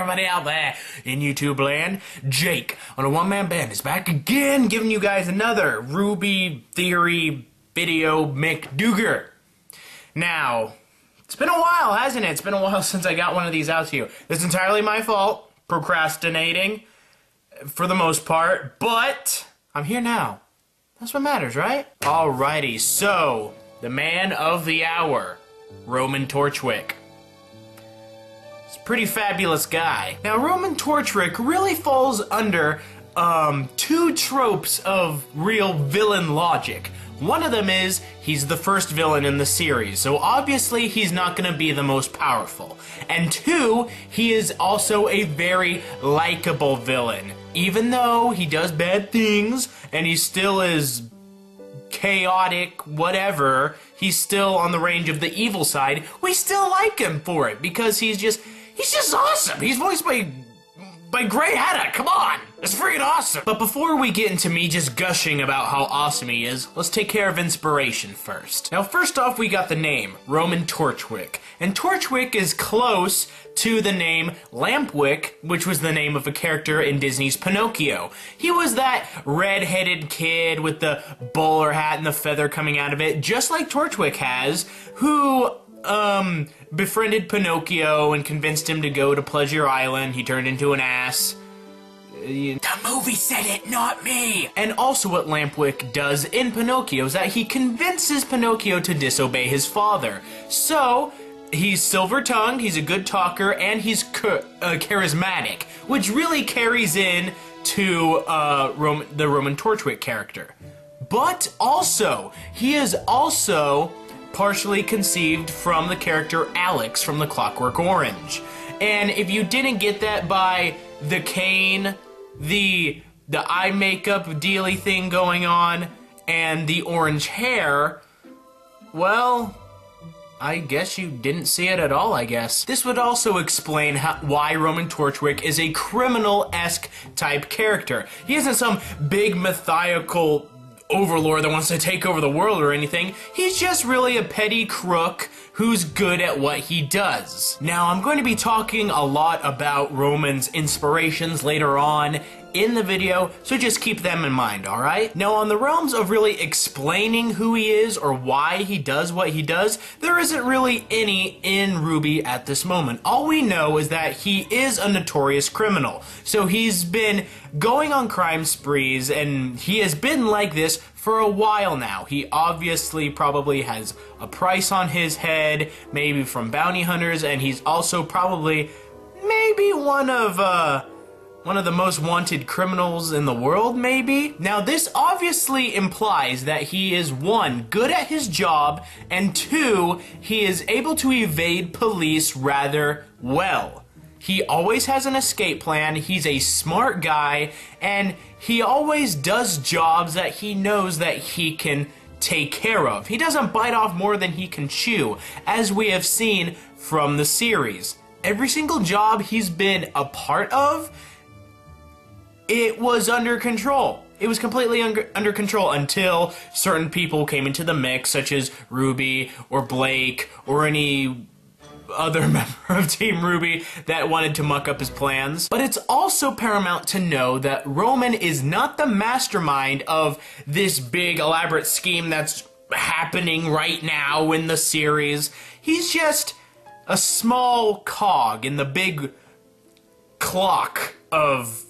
everybody out there in YouTube land. Jake on a one-man band is back again, giving you guys another RWBY theory video McDougar. Now, it's been a while, hasn't it? It's been a while since I got one of these out to you. It's entirely my fault, procrastinating for the most part, but I'm here now. That's what matters, right? Alrighty, so, the man of the hour, Roman Torchwick. He's a pretty fabulous guy. Now, Roman Torchwick really falls under two tropes of real villain logic. One of them is, he's the first villain in the series, so obviously he's not going to be the most powerful. And two, he is also a very likable villain. Even though he does bad things, and he still is chaotic, whatever, he's still on the range of the evil side, we still like him for it, because he's just awesome! He's voiced by Grey Hatta, come on! It's freaking awesome! But before we get into me just gushing about how awesome he is, let's take care of inspiration first. Now first off, we got the name, Roman Torchwick. And Torchwick is close to the name Lampwick, which was the name of a character in Disney's Pinocchio. He was that red-headed kid with the bowler hat and the feather coming out of it, just like Torchwick has, who befriended Pinocchio and convinced him to go to Pleasure Island. He turned into an ass. The movie said it, not me! And also what Lampwick does in Pinocchio is that he convinces Pinocchio to disobey his father. So, he's silver-tongued, he's a good talker, and he's charismatic, which really carries in to the Roman Torchwick character. But also, he is also partially conceived from the character Alex from The Clockwork Orange. And if you didn't get that by the cane, the eye makeup dealy thing going on, and the orange hair, well, I guess you didn't see it at all, I guess. This would also explain why Roman Torchwick is a criminal-esque type character. He isn't some big mythical overlord that wants to take over the world or anything. He's just really a petty crook who's good at what he does. Now, I'm going to be talking a lot about Roman's inspirations later on in the video, so just keep them in mind, alright? Now, on the realms of really explaining who he is or why he does what he does, there isn't really any in RWBY at this moment. All we know is that he is a notorious criminal. So he's been going on crime sprees, and he has been like this for a while now. He obviously probably has a price on his head, maybe from bounty hunters, and he's also probably maybe one of the most wanted criminals in the world, maybe? Now, this obviously implies that he is, one, good at his job, and two, he is able to evade police rather well. He always has an escape plan, he's a smart guy, and he always does jobs that he knows that he can take care of. He doesn't bite off more than he can chew, as we have seen from the series. Every single job he's been a part of, it was under control. It was completely under control until certain people came into the mix, such as RWBY or Blake or any other member of Team RWBY that wanted to muck up his plans. But it's also paramount to know that Roman is not the mastermind of this big elaborate scheme that's happening right now in the series. He's just a small cog in the big clock of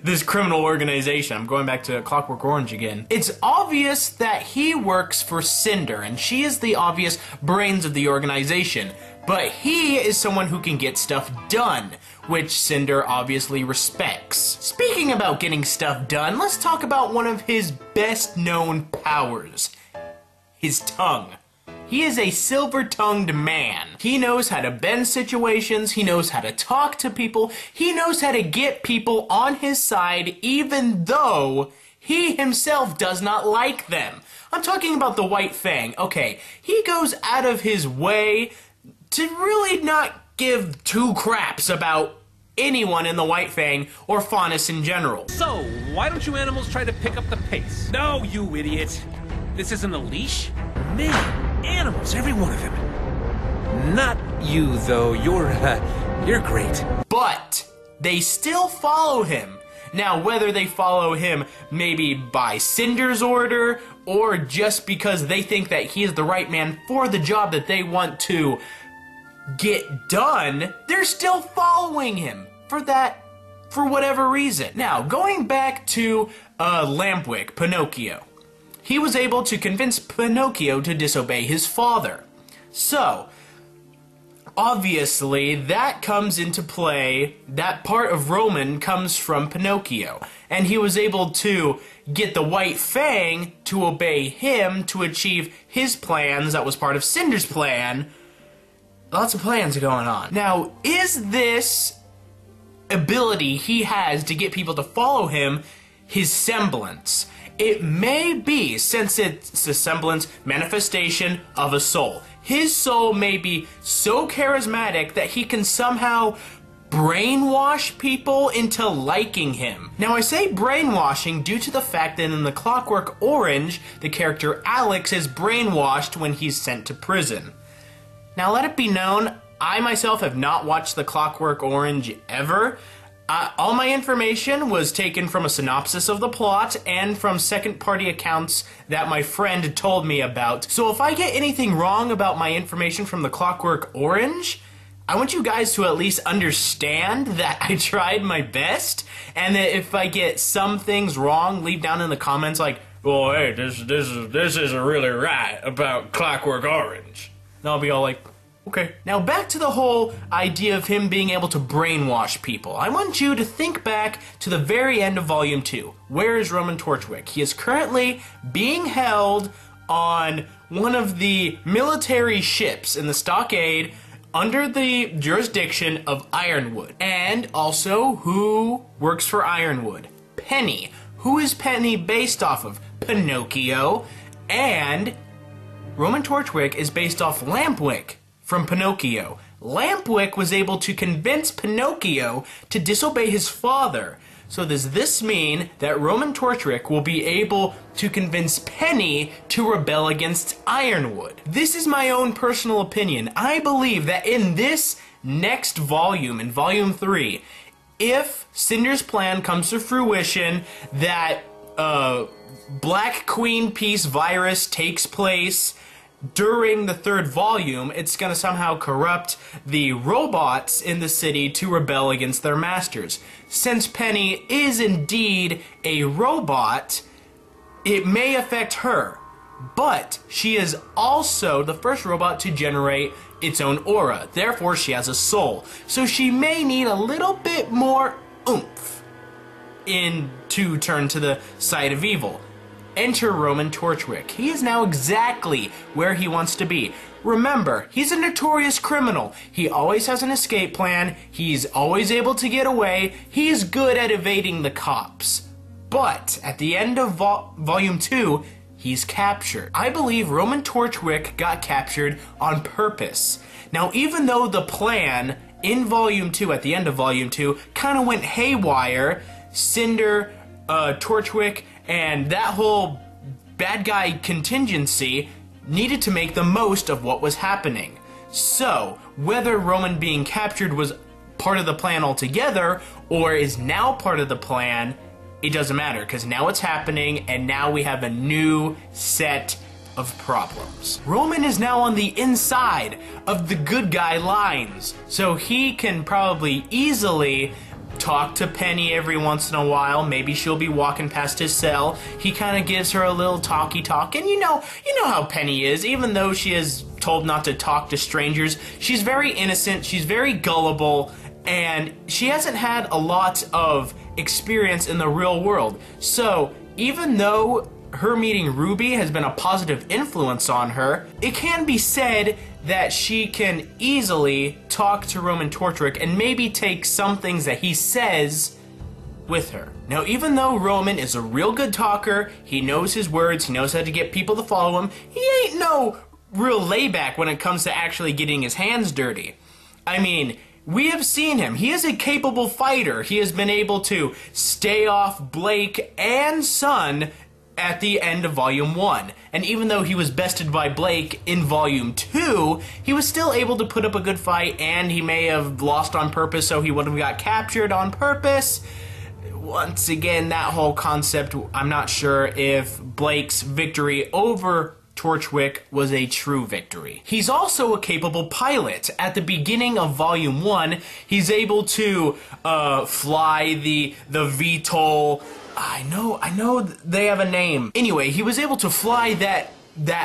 this criminal organization. I'm going back to Clockwork Orange again. It's obvious that he works for Cinder, and she is the obvious brains of the organization. But he is someone who can get stuff done, which Cinder obviously respects. Speaking about getting stuff done, let's talk about one of his best-known powers. His tongue. He is a silver-tongued man. He knows how to bend situations, he knows how to talk to people, he knows how to get people on his side even though he himself does not like them. I'm talking about the White Fang. Okay, he goes out of his way to really not give two craps about anyone in the White Fang or Faunus in general. So, why don't you animals try to pick up the pace? No, you idiot! This isn't a leash? Man, animals, every one of them. Not you, though. You're great. But they still follow him. Now, whether they follow him maybe by Cinder's order or just because they think that he is the right man for the job that they want to get done, they're still following him for whatever reason. Now, going back to Lampwick, Pinocchio. He was able to convince Pinocchio to disobey his father. So, obviously, that comes into play, that part of Roman comes from Pinocchio. And he was able to get the White Fang to obey him to achieve his plans. That was part of Cinder's plan. Lots of plans going on. Now, is this ability he has to get people to follow him his semblance? It may be, since it's a semblance, manifestation of a soul. His soul may be so charismatic that he can somehow brainwash people into liking him. Now, I say brainwashing due to the fact that in The Clockwork Orange, the character Alex is brainwashed when he's sent to prison. Now, let it be known, I myself have not watched The Clockwork Orange ever. All my information was taken from a synopsis of the plot and from second-party accounts that my friend told me about. So if I get anything wrong about my information from The Clockwork Orange, I want you guys to at least understand that I tried my best, and that if I get some things wrong, leave down in the comments like, well, hey, this isn't really right about Clockwork Orange. And I'll be all like, okay. Now back to the whole idea of him being able to brainwash people. I want you to think back to the very end of Volume 2. Where is Roman Torchwick? He is currently being held on one of the military ships in the stockade under the jurisdiction of Ironwood. And also, who works for Ironwood? Penny. Who is Penny based off of? Pinocchio. And Roman Torchwick is based off Lampwick from Pinocchio. Lampwick was able to convince Pinocchio to disobey his father. So does this mean that Roman Torchwick will be able to convince Penny to rebel against Ironwood? This is my own personal opinion. I believe that in this next volume, in Volume 3, if Cinder's plan comes to fruition, that Black Queen Peace virus takes place during the third volume, it's going to somehow corrupt the robots in the city to rebel against their masters. Since Penny is indeed a robot, it may affect her, but she is also the first robot to generate its own aura. Therefore, she has a soul. So she may need a little bit more oomph to turn to the side of evil. Enter Roman Torchwick. He is now exactly where he wants to be. Remember, he's a notorious criminal. He always has an escape plan. He's always able to get away. He is good at evading the cops. But at the end of Volume 2, he's captured. I believe Roman Torchwick got captured on purpose. Now, even though the plan in Volume 2, at the end of Volume 2, kind of went haywire, Cinder, Torchwick, and that whole bad guy contingency needed to make the most of what was happening. So, whether Roman being captured was part of the plan altogether, or is now part of the plan, it doesn't matter, because now it's happening, and now we have a new set of problems. Roman is now on the inside of the good guy lines, so he can probably easily talk to Penny every once in a while. Maybe she'll be walking past his cell. He kind of gives her a little talky talk, and you know how Penny is. Even though she is told not to talk to strangers, she's very innocent, she's very gullible, and she hasn't had a lot of experience in the real world. So even though her meeting RWBY has been a positive influence on her, it can be said that she can easily talk to Roman Torchwick and maybe take some things that he says with her. Now, even though Roman is a real good talker, he knows his words, he knows how to get people to follow him, he ain't no real layback when it comes to actually getting his hands dirty. I mean, we have seen him. He is a capable fighter. He has been able to stay off Blake and Sun at the end of Volume 1. And even though he was bested by Blake in Volume 2, he was still able to put up a good fight, and he may have lost on purpose, so he would have got captured on purpose. Once again, that whole concept, I'm not sure if Blake's victory over Torchwick was a true victory. He's also a capable pilot. At the beginning of Volume 1, he's able to fly the VTOL. I know they have a name. Anyway, he was able to fly that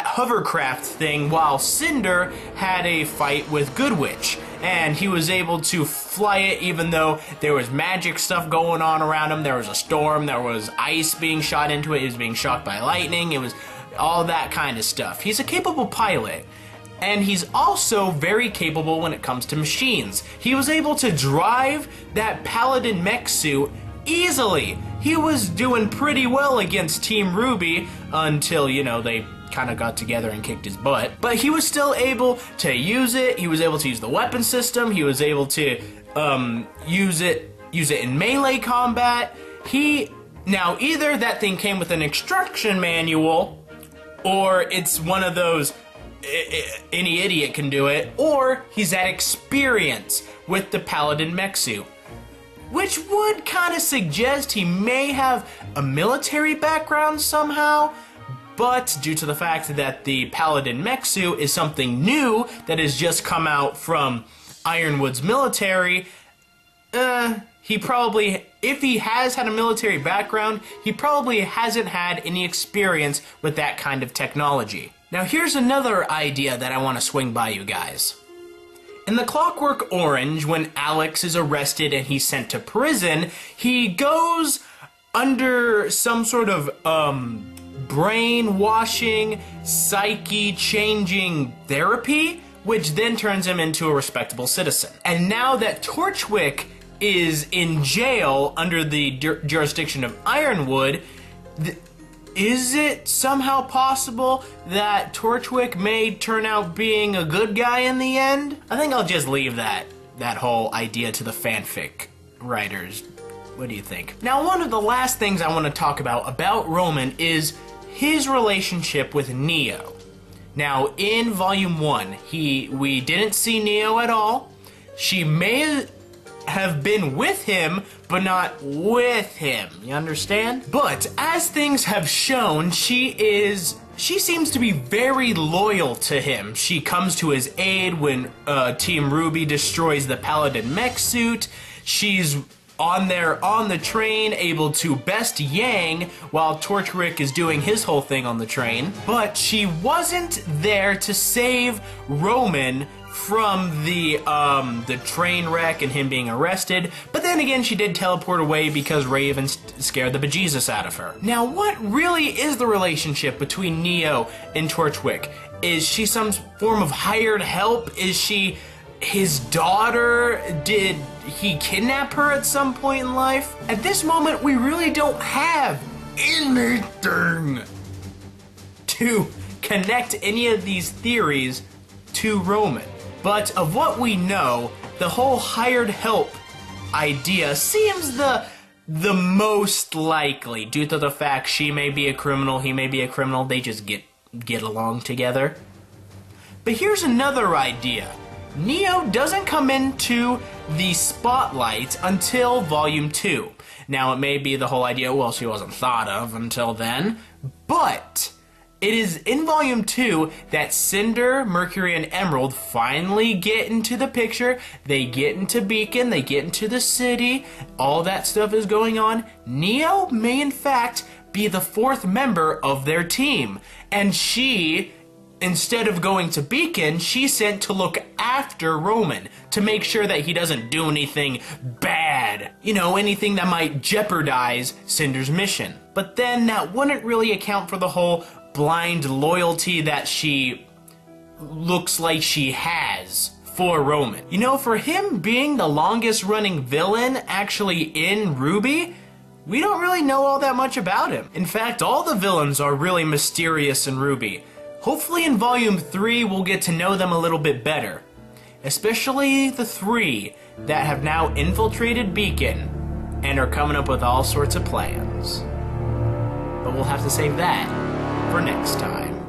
hovercraft thing while Cinder had a fight with Goodwitch. And he was able to fly it even though there was magic stuff going on around him. There was a storm, there was ice being shot into it, he was being shocked by lightning, it was all that kind of stuff. He's a capable pilot. And he's also very capable when it comes to machines. He was able to drive that Paladin mech suit easily. He was doing pretty well against Team RWBY until, you know, they kind of got together and kicked his butt. But he was still able to use it. He was able to use the weapon system. He was able to use it in melee combat. Now, either that thing came with an instruction manual, or it's one of those any idiot can do it, or he's had experience with the Paladin mech suit, which would kind of suggest he may have a military background somehow. But due to the fact that the Paladin mech suit is something new that has just come out from Ironwood's military, he probably, if he has had a military background, he probably hasn't had any experience with that kind of technology. Now here's another idea that I want to swing by you guys. In The Clockwork Orange, when Alex is arrested and he's sent to prison, he goes under some sort of brainwashing, psyche-changing therapy, which then turns him into a respectable citizen. And now that Torchwick is in jail under the jurisdiction of Ironwood, is it somehow possible that Torchwick may turn out being a good guy in the end? I think I'll just leave that whole idea to the fanfic writers. What do you think? Now, one of the last things I want to talk about Roman is his relationship with Neo. Now, in Volume 1, we didn't see Neo at all. She may have been with him, but not with him. You understand? But as things have shown, she seems to be very loyal to him. She comes to his aid when Team RWBY destroys the Paladin mech suit. She's on the train, able to best Yang while Torchwick is doing his whole thing on the train. But she wasn't there to save Roman from the train wreck and him being arrested. But then again, she did teleport away because Raven scared the bejesus out of her. Now, what really is the relationship between Neo and Torchwick? Is she some form of hired help? Is she his daughter? Did he kidnap her at some point in life? At this moment, we really don't have anything to connect any of these theories to Roman. But of what we know, the whole hired help idea seems the most likely, due to the fact she may be a criminal, he may be a criminal, they just get along together. But here's another idea. Neo doesn't come into the spotlight until Volume 2. Now, it may be the whole idea, well, she wasn't thought of until then, but it is in Volume 2 that Cinder, Mercury, and Emerald finally get into the picture. They get into Beacon, they get into the city, all that stuff is going on. Neo may in fact be the fourth member of their team, and she, instead of going to Beacon, she's sent to look after Roman, to make sure that he doesn't do anything bad. You know, anything that might jeopardize Cinder's mission. But then that wouldn't really account for the whole blind loyalty that she looks like she has for Roman. You know, for him being the longest running villain actually in RWBY, we don't really know all that much about him. In fact, all the villains are really mysterious in RWBY. Hopefully in Volume 3 we'll get to know them a little bit better. Especially the 3 that have now infiltrated Beacon and are coming up with all sorts of plans. But but we'll have to save that for next time.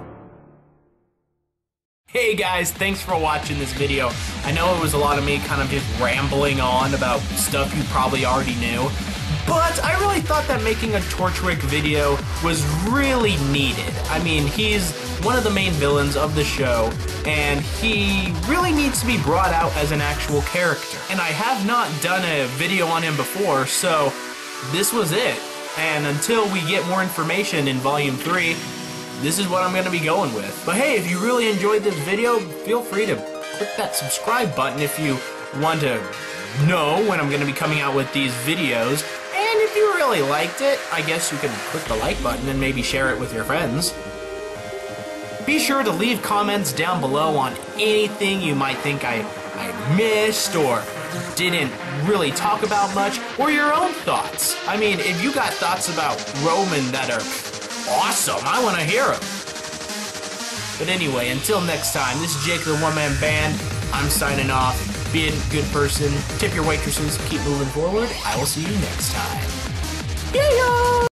Hey guys, thanks for watching this video. I know it was a lot of me kind of just rambling on about stuff you probably already knew, but I really thought that making a Torchwick video was really needed. I mean, he's one of the main villains of the show, and he really needs to be brought out as an actual character. And I have not done a video on him before, so this was it. And until we get more information in Volume 3, this is what I'm going to be going with. But hey, if you really enjoyed this video, feel free to click that subscribe button if you want to know when I'm going to be coming out with these videos. And if you really liked it, I guess you can click the like button and maybe share it with your friends. Be sure to leave comments down below on anything you might think I missed or didn't really talk about much, or your own thoughts. I mean, if you got thoughts about Roman that are awesome, I want to hear them. But anyway, until next time, this is Jake the One Man Band. I'm signing off. Be a good person, tip your waitresses, keep moving forward. I will see you next time. Yeah!